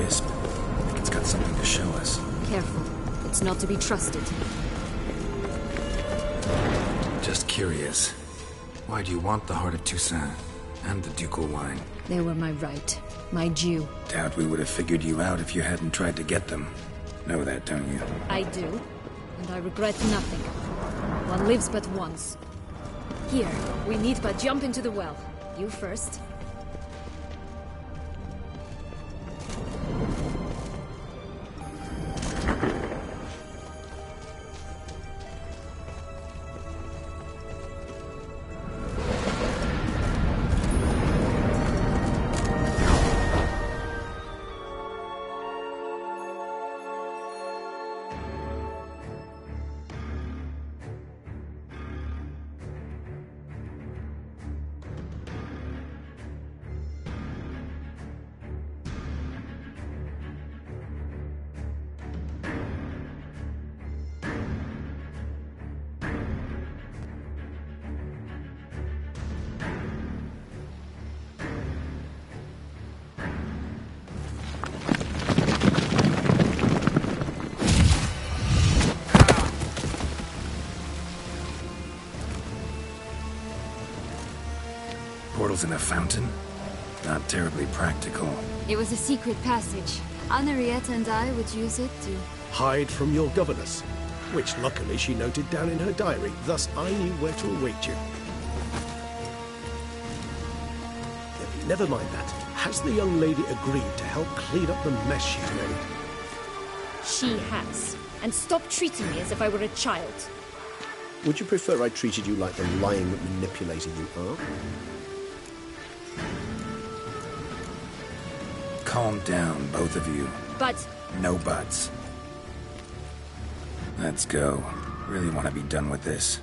wisp. I think it's got something to show us. Careful. It's not to be trusted. Just curious. Why do you want the Heart of Toussaint and the ducal wine? They were my right. My due. Doubt we would have figured you out if you hadn't tried to get them. Know that, don't you? I do. And I regret nothing. One lives but once. Here, we need but jump into the well. You first. Portals in a fountain? Not terribly practical. It was a secret passage. Henriette and I would use it to... hide from your governess, which luckily she noted down in her diary, thus I knew where to await you. Never mind that. Has the young lady agreed to help clean up the mess she's made? She has. And stop treating me as if I were a child. Would you prefer I treated you like the lying, manipulating you are? Calm down, both of you. But... No buts. Let's go. Really want to be done with this.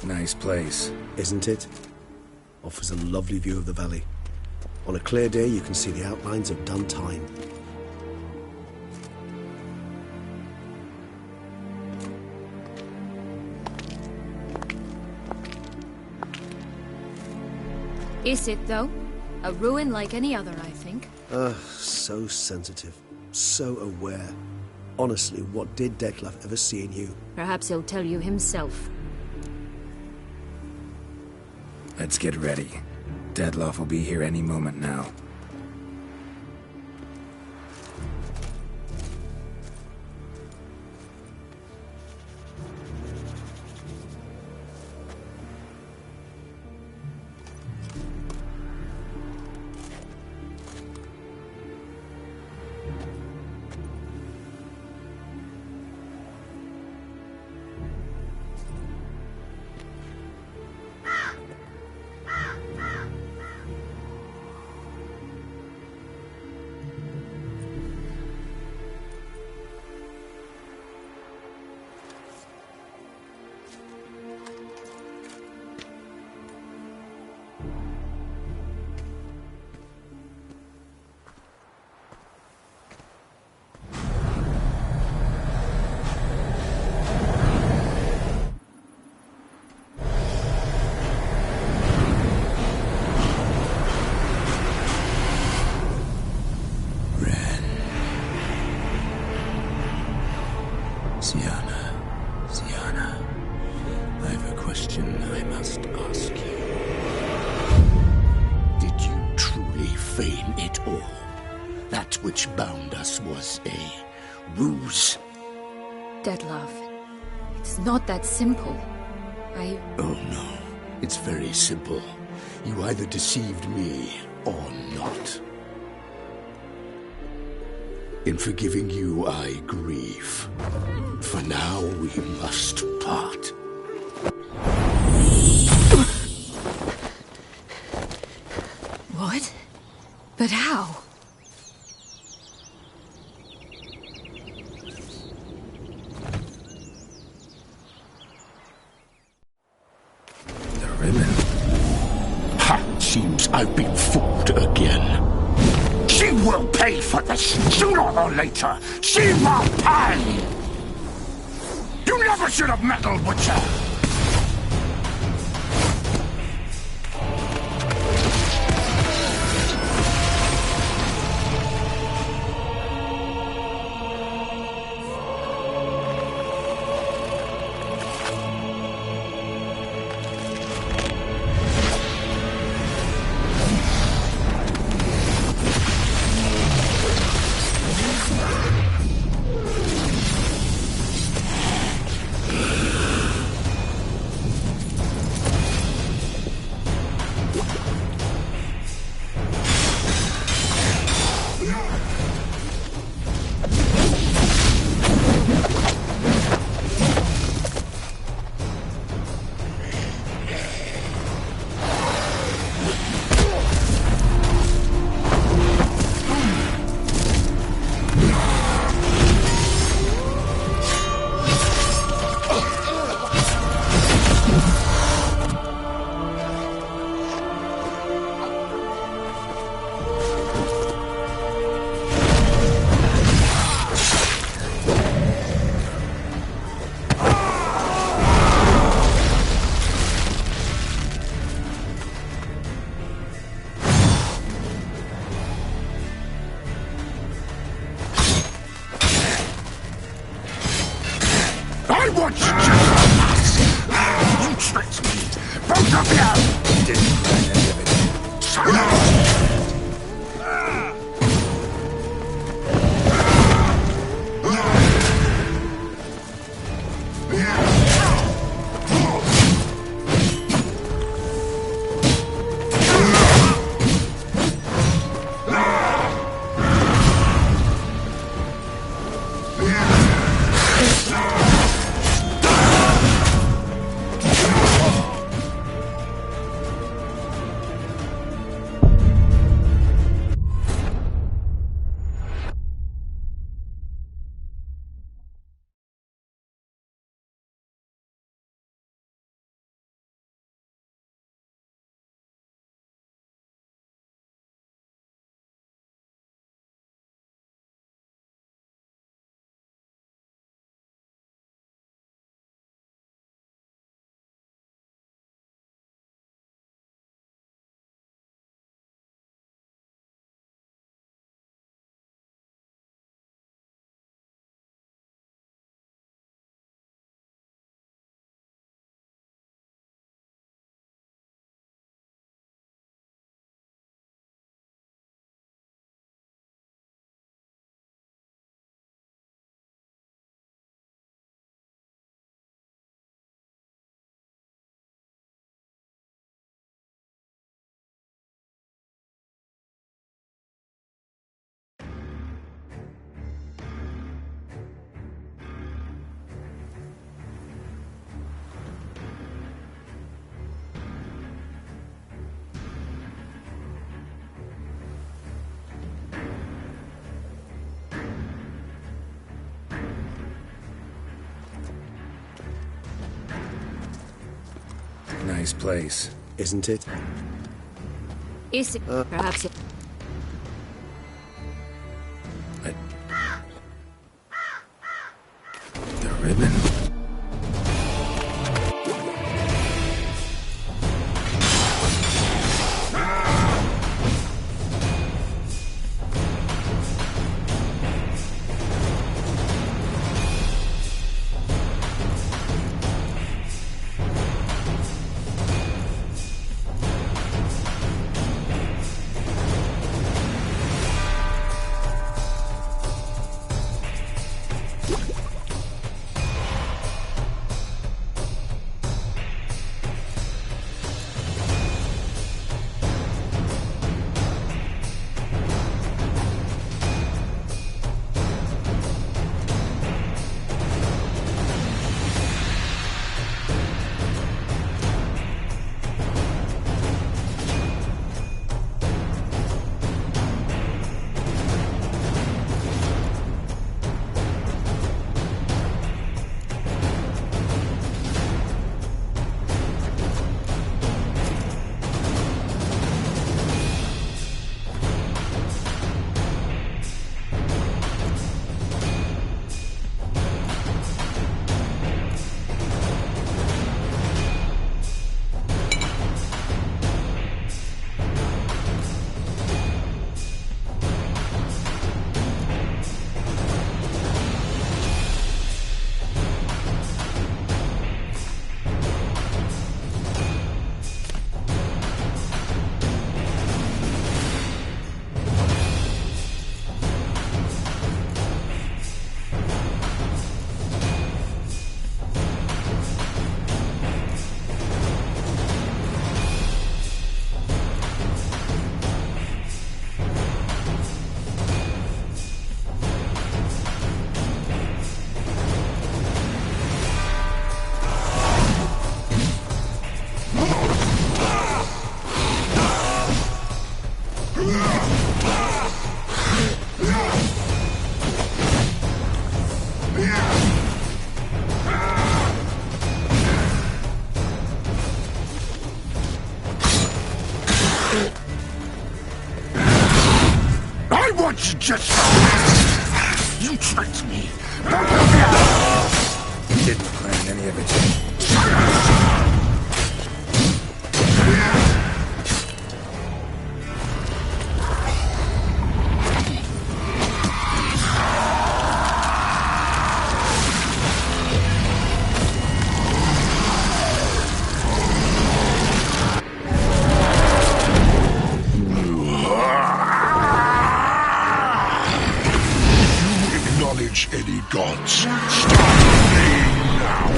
Nice place. Isn't it? Offers a lovely view of the valley. On a clear day, you can see the outlines of done time. Is it, though? A ruin like any other, I think. So sensitive. So aware. Honestly, what did Detlef ever see in you? Perhaps he'll tell you himself. Let's get ready. Detlef will be here any moment now. Sienna, I have a question I must ask you. Did you truly feign it all? That which bound us was a ruse. Dead love. It's not that simple. Oh no, it's very simple. You either deceived me or not. In forgiving you, I grieve. For now, we must part. What? But how? The ribbon. Ha! Seems I've been fooled again. She will pay for this, sooner or later. She will pay! You never should have meddled with her! You tricked me! Both of you! Didn't plan any of it. Son of Nice place. Isn't it? Is it? Perhaps it... The ribbon. just... You tricked me. Didn't plan any of it. Any gods. Stop me now!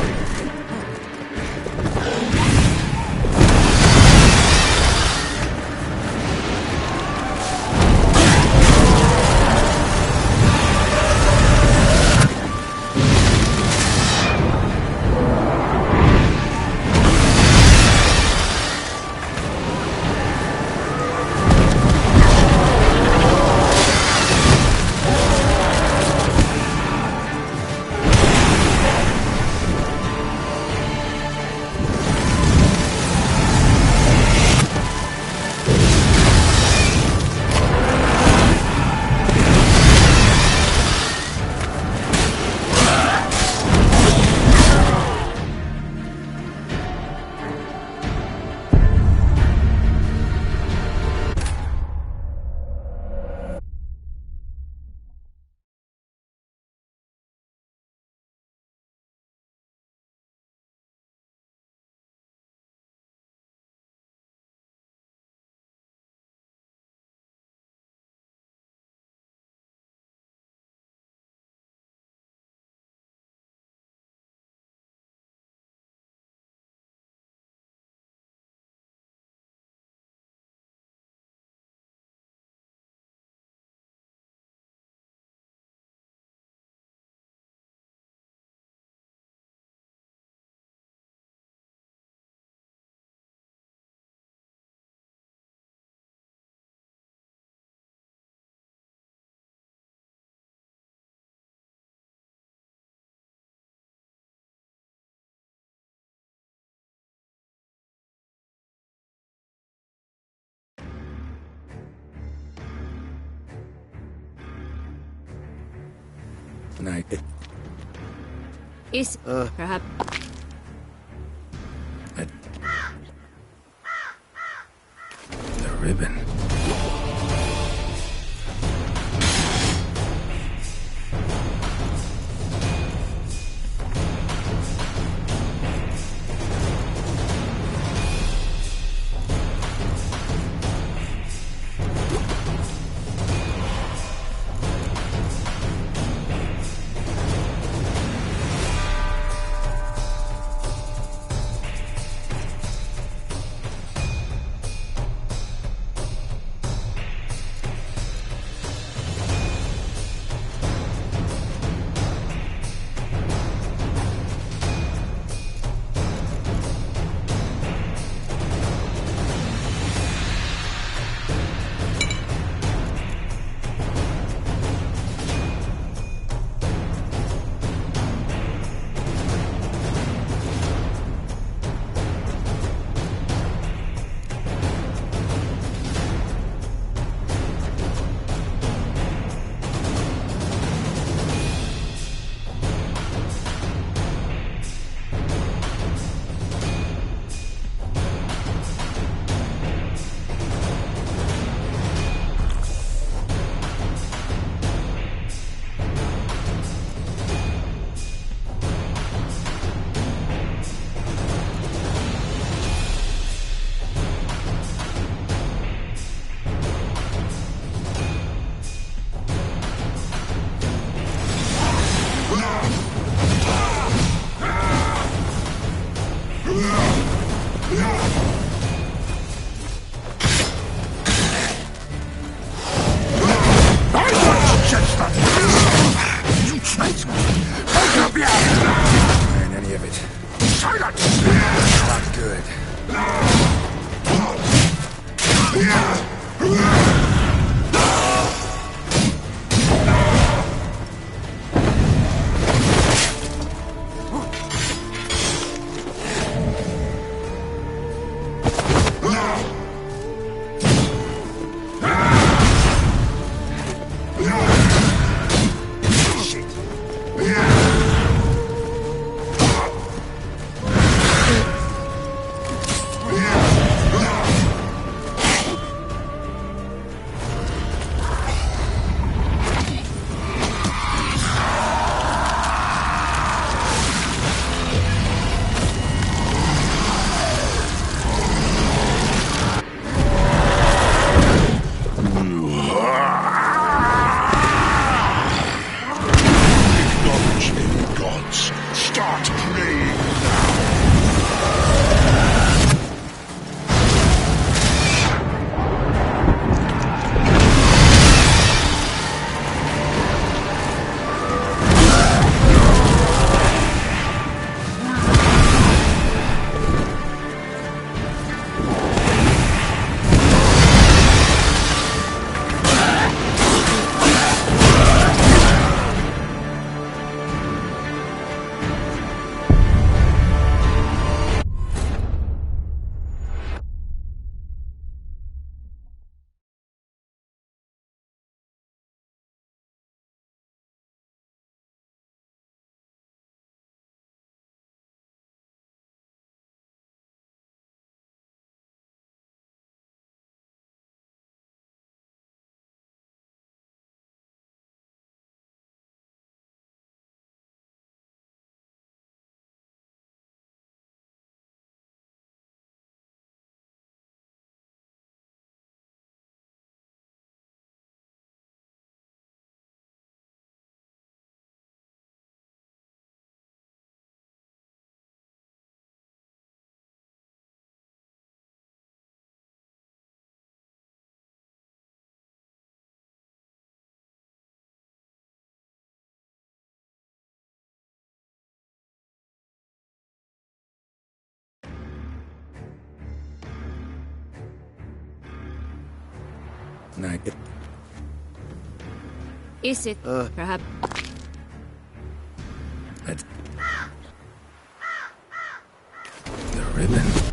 Night. Is perhaps The ribbon. Plan any of it. Silence! Not good. not me! Night. Is it? Perhaps. Let's... The ribbon.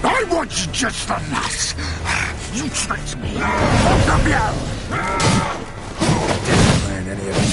I want you just the last. You tricked me. Off the blow. Didn't plan any of it.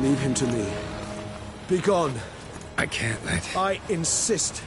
Leave him to me. Be gone. I can't let... I insist.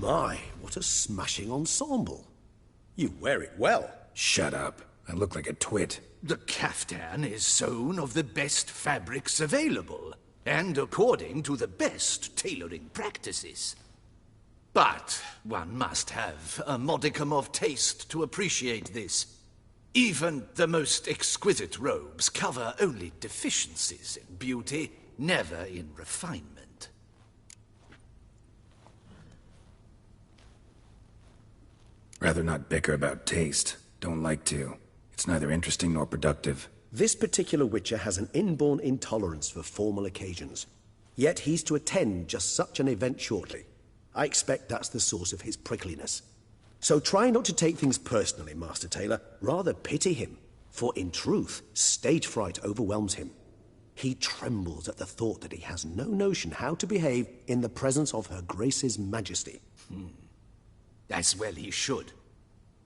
My, what a smashing ensemble. You wear it well. Shut up. I look like a twit. The caftan is sewn of the best fabrics available, and according to the best tailoring practices. But one must have a modicum of taste to appreciate this. Even the most exquisite robes cover only deficiencies in beauty, never in refinement. Rather not bicker about taste. Don't like to. It's neither interesting nor productive. This particular Witcher has an inborn intolerance for formal occasions. Yet he's to attend just such an event shortly. I expect that's the source of his prickliness. So try not to take things personally, Master Taylor. Rather pity him. For in truth, stage fright overwhelms him. He trembles at the thought that he has no notion how to behave in the presence of Her Grace's Majesty. As well he should.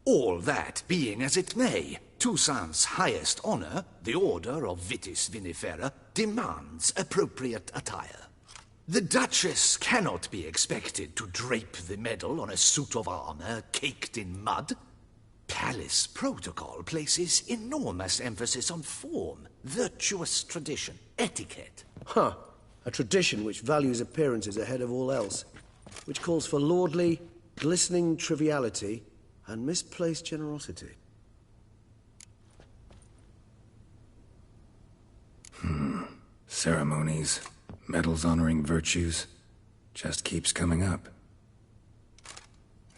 All that being as it may, Toussaint's highest honor, the Order of Vitis Vinifera, demands appropriate attire. The Duchess cannot be expected to drape the medal on a suit of armor caked in mud. Palace protocol places enormous emphasis on form, virtuous tradition, etiquette. Huh. A tradition which values appearances ahead of all else. Which calls for lordly, glistening triviality and misplaced generosity. Ceremonies, medals honoring virtues, just keeps coming up.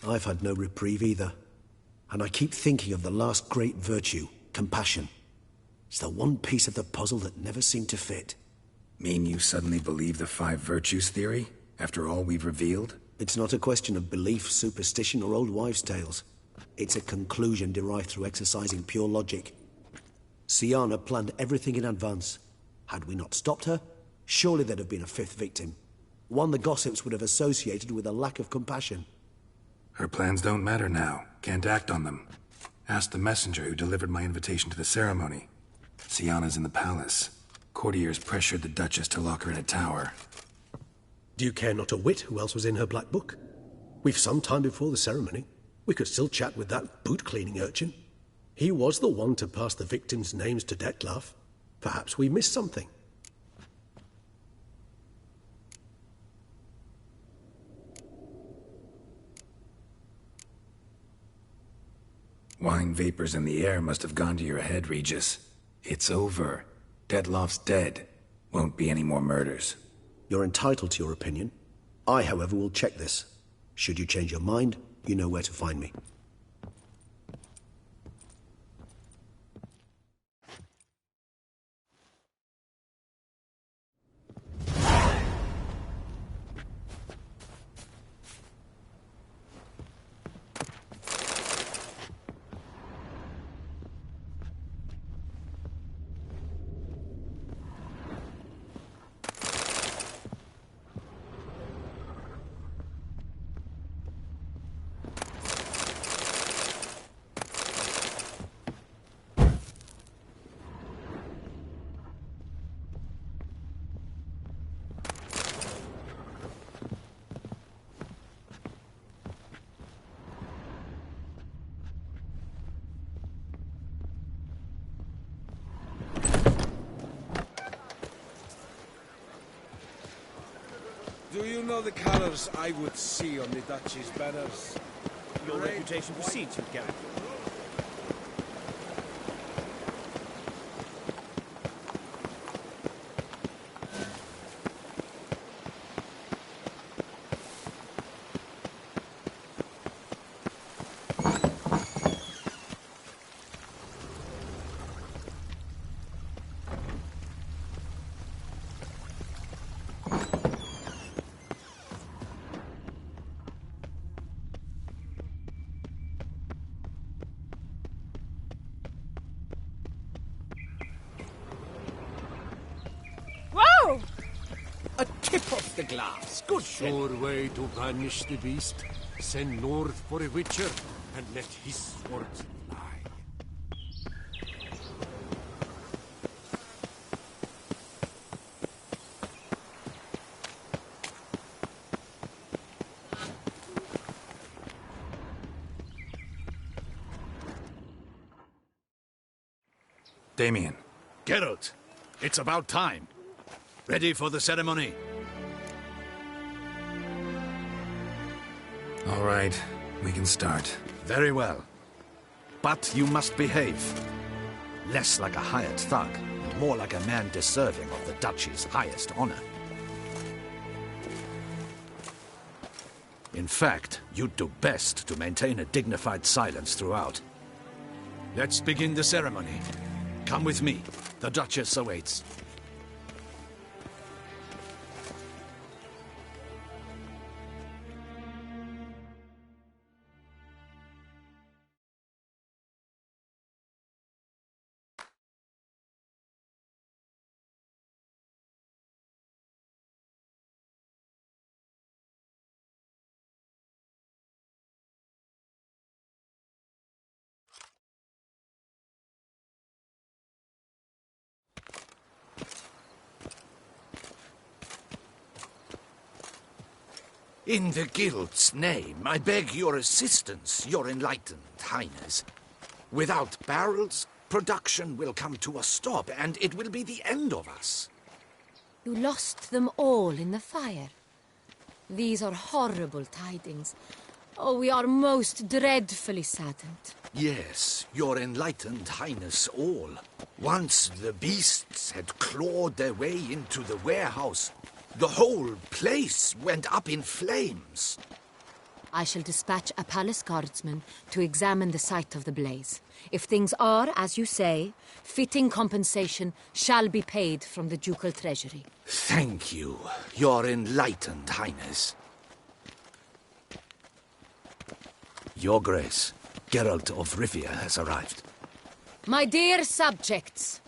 I've had no reprieve either. And I keep thinking of the last great virtue, compassion. It's the one piece of the puzzle that never seemed to fit. Mean you suddenly believe the 5 virtues theory, after all we've revealed? It's not a question of belief, superstition, or old wives' tales. It's a conclusion derived through exercising pure logic. Syanna planned everything in advance. Had we not stopped her, surely there'd have been a 5th victim. One the gossips would have associated with a lack of compassion. Her plans don't matter now. Can't act on them. Ask the messenger who delivered my invitation to the ceremony. Syanna's in the palace. Courtiers pressured the Duchess to lock her in a tower. Do you care not a whit who else was in her black book? We've some time before the ceremony. We could still chat with that boot-cleaning urchin. He was the one to pass the victims' names to Dettlaff. Perhaps we missed something. Wine vapors in the air must have gone to your head, Regis. It's over. Dettlaff's dead. Won't be any more murders. You're entitled to your opinion. I, however, will check this. Should you change your mind, you know where to find me. Do you know the colours I would see on the Duchy's banners? Your reputation precedes you, Garrett. A tip off the glass. Good. Sure way to banish the beast. Send north for a witcher, and let his sword fly. Damien. Geralt, it's about time. Ready for the ceremony? All right, we can start. Very well. But you must behave. Less like a hired thug, and more like a man deserving of the Duchy's highest honor. In fact, you'd do best to maintain a dignified silence throughout. Let's begin the ceremony. Come with me. The Duchess awaits. In the Guild's name, I beg your assistance, your enlightened highness. Without barrels, production will come to a stop, and it will be the end of us. You lost them all in the fire. These are horrible tidings. Oh, we are most dreadfully saddened. Yes, your enlightened highness all. Once the beasts had clawed their way into the warehouse, the whole place went up in flames. I shall dispatch a palace guardsman to examine the site of the blaze. If things are, as you say, fitting compensation shall be paid from the ducal treasury. Thank you, your enlightened highness. Your Grace, Geralt of Rivia has arrived. My dear subjects,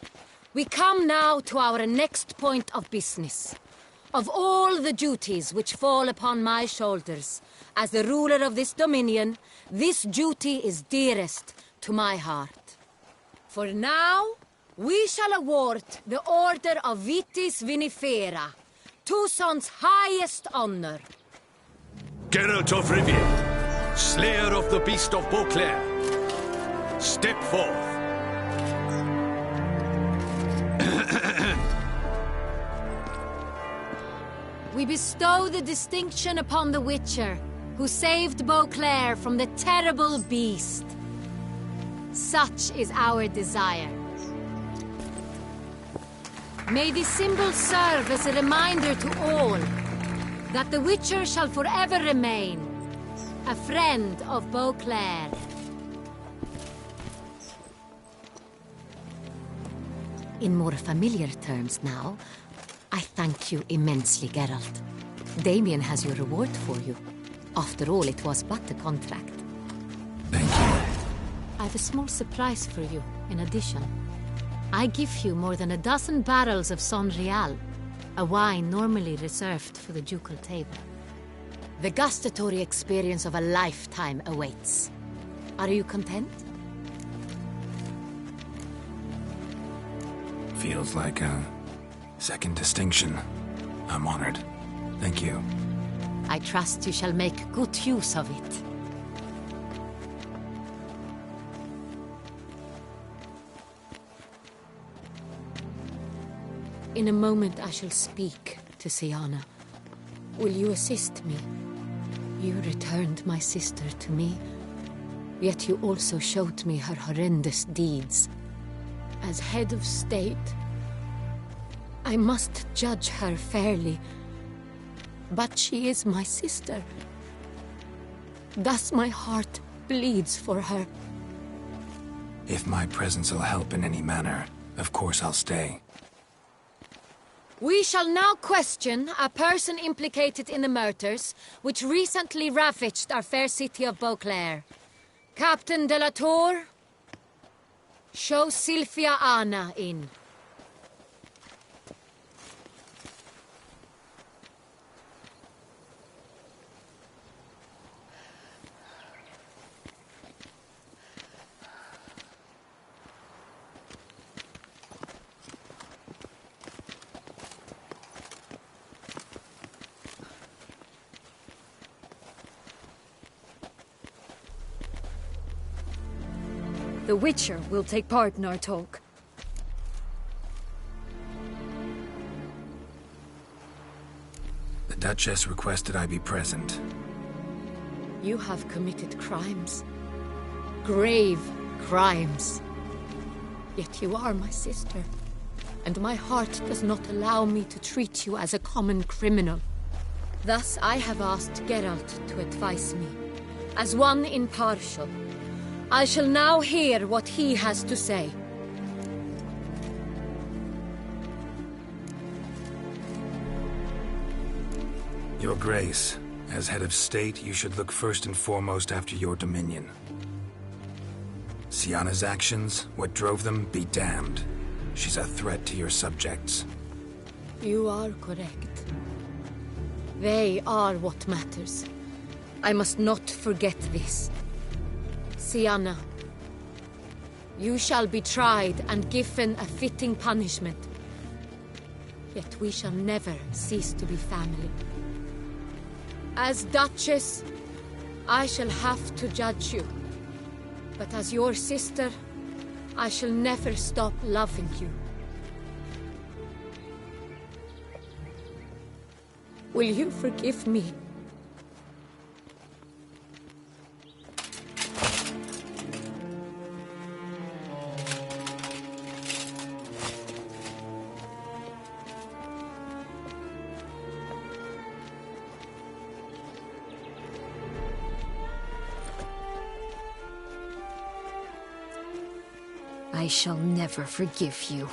we come now to our next point of business. Of all the duties which fall upon my shoulders, as the ruler of this dominion, this duty is dearest to my heart. For now, we shall award the Order of Vitis Vinifera, Tucson's highest honor. Geralt of Rivia, slayer of the beast of Beauclair, step forth. We bestow the distinction upon the Witcher, who saved Beauclair from the terrible beast. Such is our desire. May this symbol serve as a reminder to all that the Witcher shall forever remain a friend of Beauclair. In more familiar terms now, I thank you immensely, Geralt. Damien has your reward for you. After all, it was but a contract. Thank you. I have a small surprise for you, in addition. I give you more than a dozen barrels of Son Real, a wine normally reserved for the ducal table. The gustatory experience of a lifetime awaits. Are you content? Feels like a second distinction. I'm honored. Thank you. I trust you shall make good use of it. In a moment I shall speak to Siana. Will you assist me? You returned my sister to me, yet you also showed me her horrendous deeds. As head of state, I must judge her fairly, but she is my sister. Thus my heart bleeds for her. If my presence will help in any manner, of course I'll stay. We shall now question a person implicated in the murders which recently ravaged our fair city of Beauclair. Captain de la Tour, show Sylvia Anna in. The Witcher will take part in our talk. Duchess requested I be present. You have committed crimes. Grave crimes. Yet you are my sister, and my heart does not allow me to treat you as a common criminal. Thus I have asked Geralt to advise me. As one impartial, I shall now hear what he has to say. Your Grace, as head of state, you should look first and foremost after your dominion. Sienna's actions, what drove them, be damned. She's a threat to your subjects. You are correct. They are what matters. I must not forget this. Sienna, you shall be tried and given a fitting punishment. Yet we shall never cease to be family. As Duchess, I shall have to judge you. But as your sister, I shall never stop loving you. Will you forgive me? I shall never forgive you.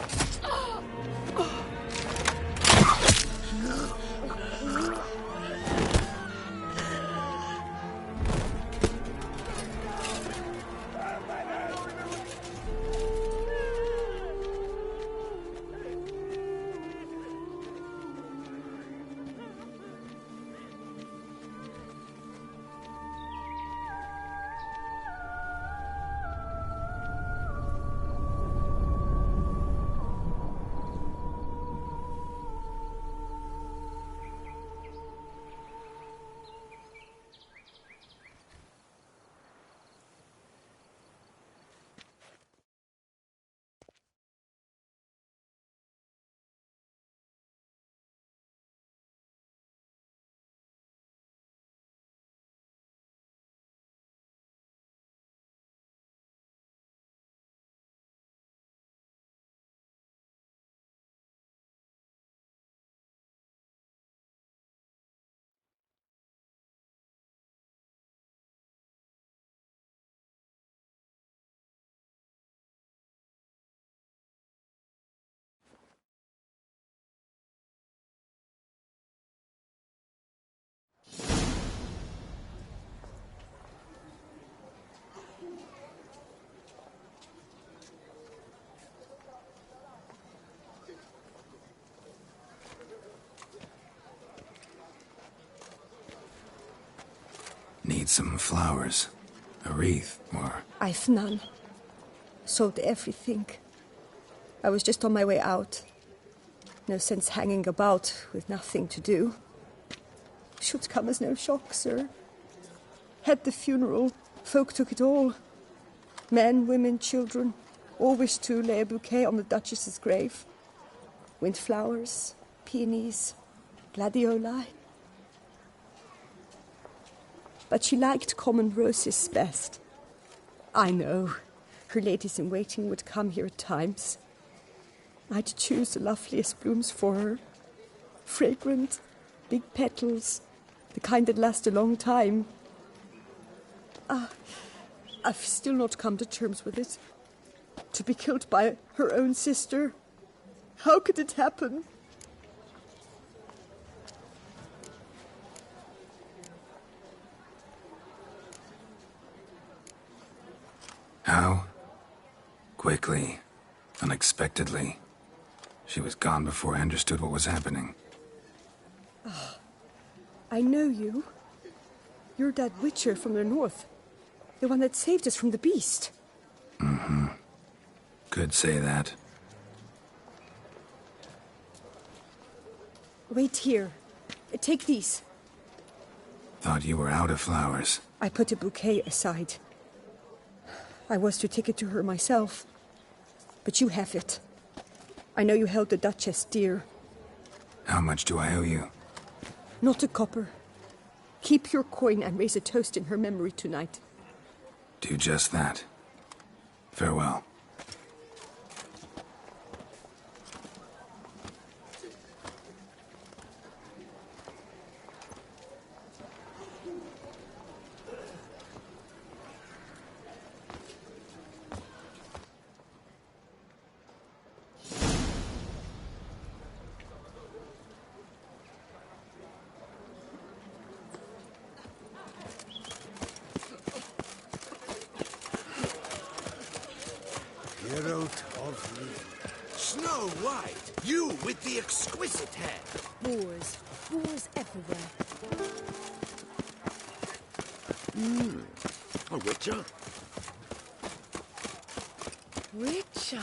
Need some flowers. A wreath, or... I've none. Sold everything. I was just on my way out. No sense hanging about with nothing to do. Should come as no shock, sir. Had the funeral. Folk took it all. Men, women, children. All wished to lay a bouquet on the Duchess's grave. Windflowers, peonies, gladioli. But she liked common roses best. I know. Her ladies-in-waiting would come here at times. I'd choose the loveliest blooms for her. Fragrant, big petals, the kind that last a long time. I've still not come to terms with it. To be killed by her own sister. How could it happen? How? Quickly. Unexpectedly. She was gone before I understood what was happening. I know you. You're that witcher from the north. The one that saved us from the beast. Mm-hmm. Could say that. Wait here. Take these. Thought you were out of flowers. I put a bouquet aside. I was to take it to her myself. But you have it. I know you held the Duchess dear. How much do I owe you? Not a copper. Keep your coin and raise a toast in her memory tonight. Do just that. Farewell. Geralt of Rivia. Snow White! You with the exquisite hair! Boars. Boars everywhere. A witcher? Witcher.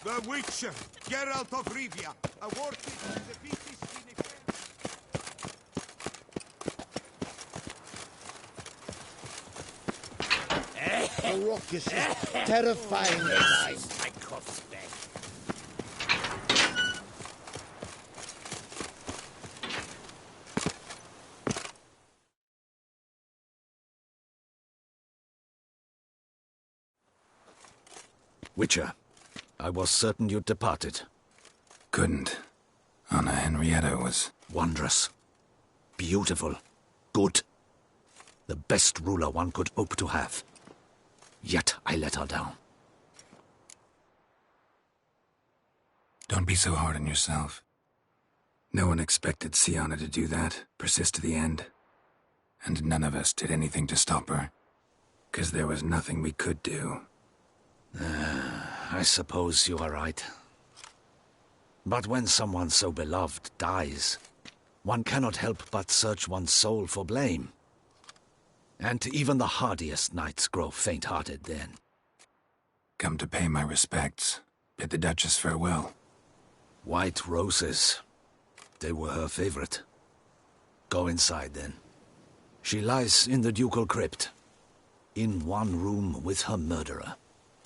The Witcher, Geralt of Rivia, awarded by the Vitis Vinifera. A raucous, terrifying sight. Witcher, I was certain you'd departed. Couldn't. Anna Henrietta was... Wondrous. Beautiful. Good. The best ruler one could hope to have. Yet I let her down. Don't be so hard on yourself. No one expected Sienna to do that, persist to the end. And none of us did anything to stop her. 'Cause there was nothing we could do. I suppose you are right. But when someone so beloved dies, one cannot help but search one's soul for blame. And even the hardiest knights grow faint-hearted then. Come to pay my respects. Bid the Duchess farewell. White roses. They were her favorite. Go inside then. She lies in the ducal crypt. In one room with her murderer.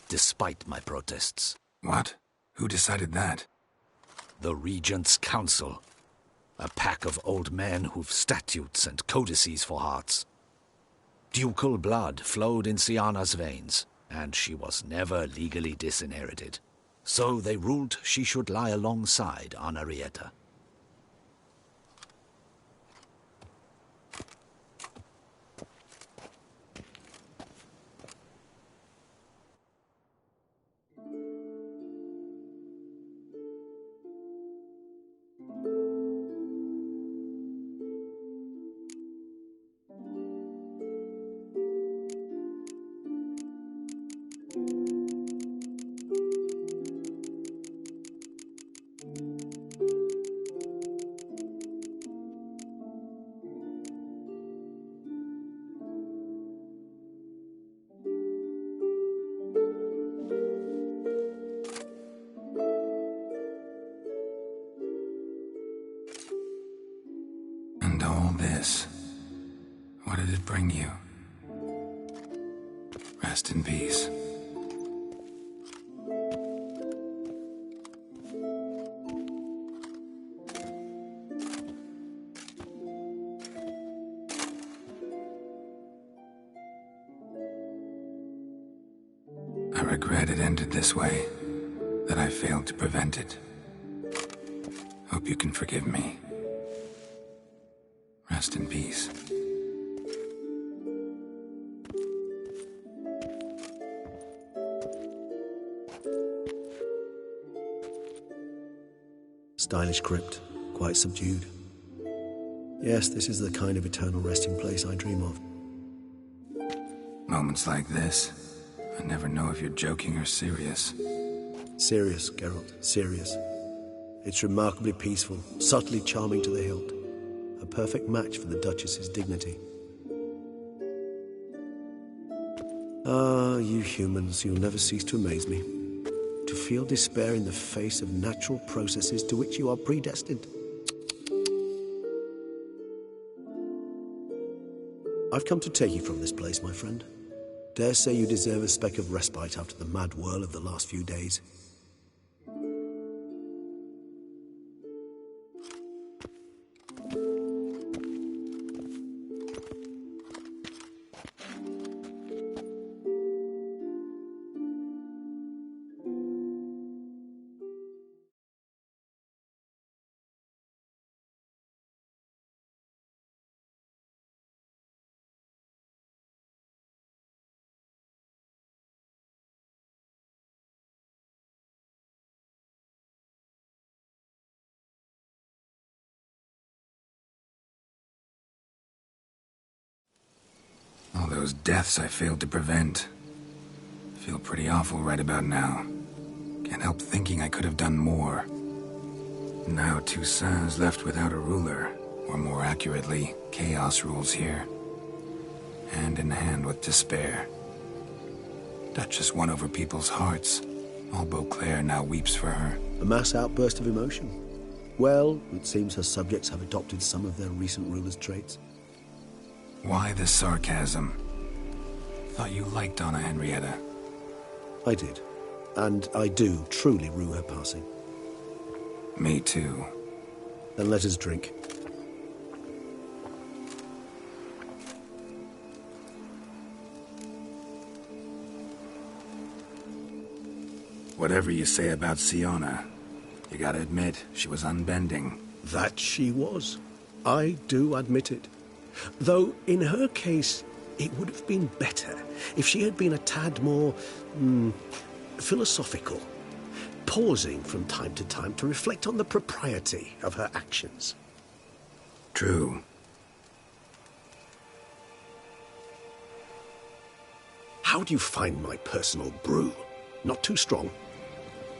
Despite my protests. What? Who decided that? The Regent's Council. A pack of old men who've statutes and codices for hearts. Ducal blood flowed in Sienna's veins, and she was never legally disinherited. So they ruled she should lie alongside Henrietta. And all this, what did it bring you? Rest in peace. I regret it ended this way, that I failed to prevent it. Hope you can forgive me. Rest in peace. Stylish crypt, quite subdued. Yes, this is the kind of eternal resting place I dream of. Moments like this, I never know if you're joking or serious. Serious, Geralt, serious. It's remarkably peaceful, subtly charming to the hilt. A perfect match for the Duchess's dignity. Ah, you humans, you'll never cease to amaze me. To feel despair in the face of natural processes to which you are predestined. I've come to take you from this place, my friend. Dare say you deserve a speck of respite after the mad whirl of the last few days. those deaths I failed to prevent. Feel pretty awful right about now. Can't help thinking I could have done more. Now Toussaint's left without a ruler, or more accurately, chaos rules here. Hand in hand with despair. Duchess won over people's hearts. All Beauclair now weeps for her. A mass outburst of emotion. Well, it seems her subjects have adopted some of their recent ruler's traits. Why the sarcasm? Thought you liked Donna Henrietta. I did. And I do truly rue her passing. Me too. Then let us drink. Whatever you say about Siona, you gotta admit, she was unbending. That she was. I do admit it. Though, in her case, it would have been better if she had been a tad more, philosophical, pausing from time to time to reflect on the propriety of her actions. True. How do you find my personal brew? Not too strong?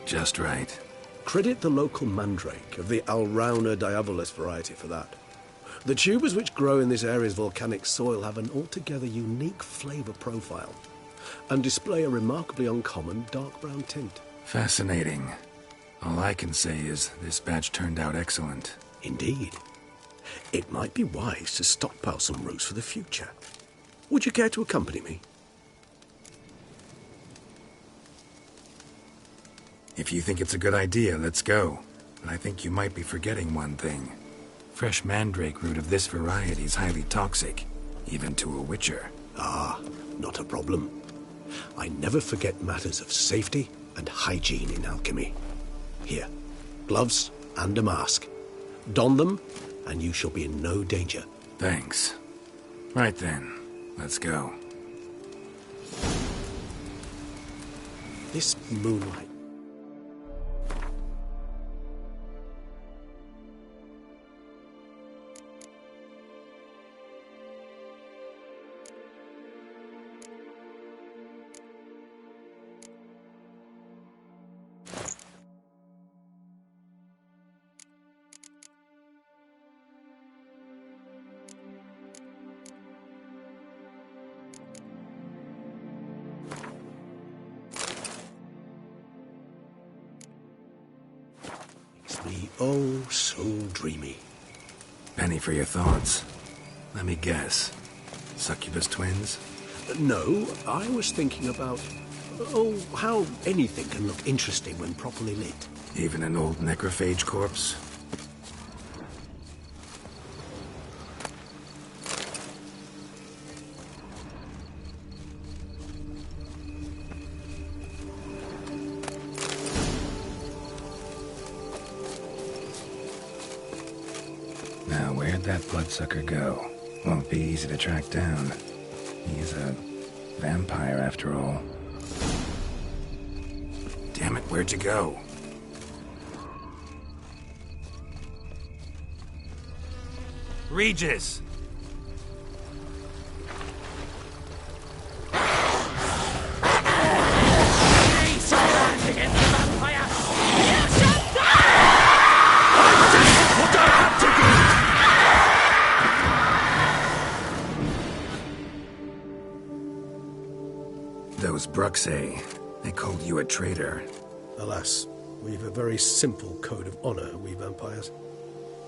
Just right. Credit the local mandrake of the Alrauna diabolus variety for that. The tubers which grow in this area's volcanic soil have an altogether unique flavour profile and display a remarkably uncommon dark brown tint. Fascinating. All I can say is this batch turned out excellent. Indeed. It might be wise to stockpile some roots for the future. Would you care to accompany me? If you think it's a good idea, let's go. But I think you might be forgetting one thing. Fresh mandrake root of this variety is highly toxic, even to a witcher. Ah, not a problem. I never forget matters of safety and hygiene in alchemy. Here, gloves and a mask. Don them, and you shall be in no danger. Thanks. Right then, let's go. This moonlight. Me oh so dreamy. Penny for your thoughts. Let me guess. Succubus twins? No, I was thinking about, how anything can look interesting when properly lit. Even an old necrophage corpse? Now, where'd that bloodsucker go? Won't be easy to track down. He's a vampire, after all. Damn it, where'd you go? Regis! Those Bruxay, they called you a traitor. Alas, we've a very simple code of honor, we vampires.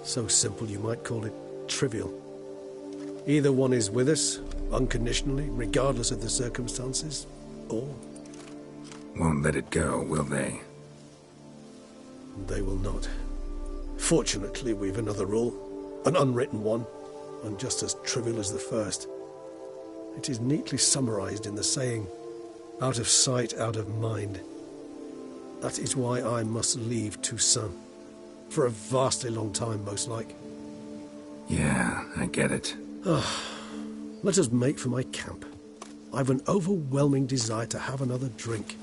So simple you might call it trivial. Either one is with us, unconditionally, regardless of the circumstances, or... Won't let it go, will they? They will not. Fortunately, we've another rule, an unwritten one, and just as trivial as the first. It is neatly summarized in the saying, out of sight, out of mind. That is why I must leave Toussaint. For a vastly long time, most like. Yeah, I get it. Let us make for my camp. I've an overwhelming desire to have another drink.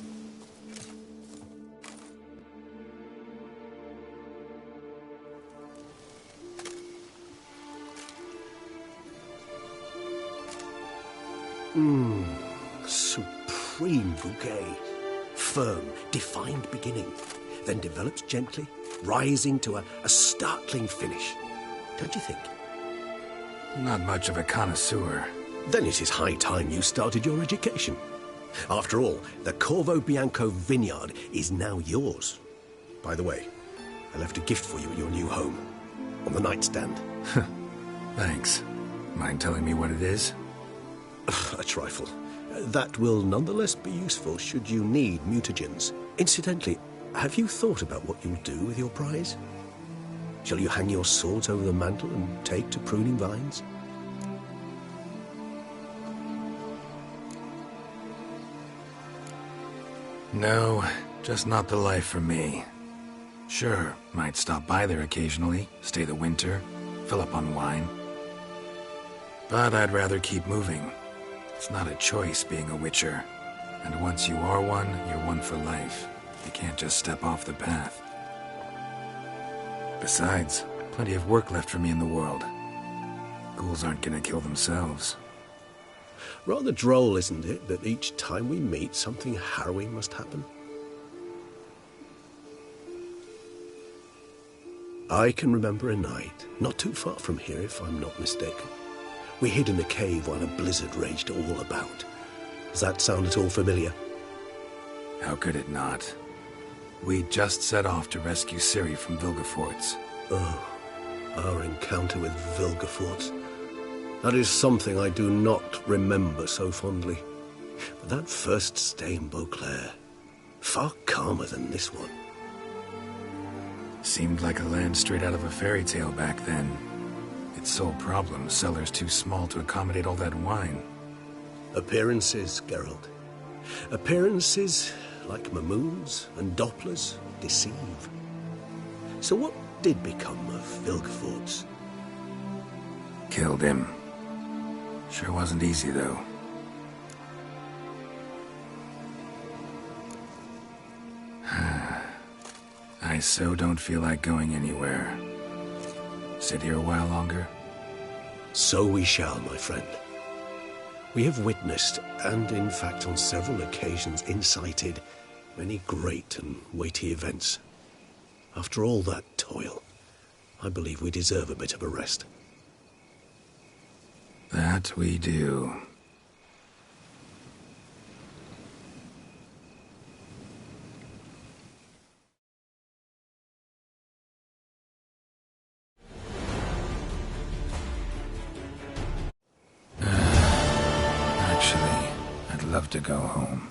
Supreme bouquet. Firm, defined beginning, then develops gently, rising to a startling finish. Don't you think? Not much of a connoisseur. Then it is high time you started your education. After all, the Corvo Bianco vineyard is now yours. By the way, I left a gift for you at your new home. On the nightstand. Thanks. Mind telling me what it is? A trifle. That will nonetheless be useful should you need mutagens. Incidentally, have you thought about what you'll do with your prize? Shall you hang your swords over the mantle and take to pruning vines? No, just not the life for me. Sure, might stop by there occasionally, stay the winter, fill up on wine. But I'd rather keep moving. It's not a choice being a witcher. And once you are one, you're one for life. You can't just step off the path. Besides, plenty of work left for me in the world. Ghouls aren't gonna kill themselves. Rather droll, isn't it, that each time we meet, something harrowing must happen? I can remember a night, not too far from here if I'm not mistaken. We hid in a cave while a blizzard raged all about. Does that sound at all familiar? How could it not? We just set off to rescue Ciri from Vilgefortz. Oh, our encounter with Vilgefortz. That is something I do not remember so fondly. But that first stay in Beauclair, far calmer than this one. Seemed like a land straight out of a fairy tale back then. Its sole problem, cellars too small to accommodate all that wine. Appearances, Geralt. Appearances, like Mamoons and Dopplers, deceive. So what did become of Vilgefortz? Killed him. Sure wasn't easy, though. I so don't feel like going anywhere. Sit here a while longer? So we shall, my friend. We have witnessed, and in fact on several occasions incited, many great and weighty events. After all that toil, I believe we deserve a bit of a rest. That we do. Actually, I'd love to go home.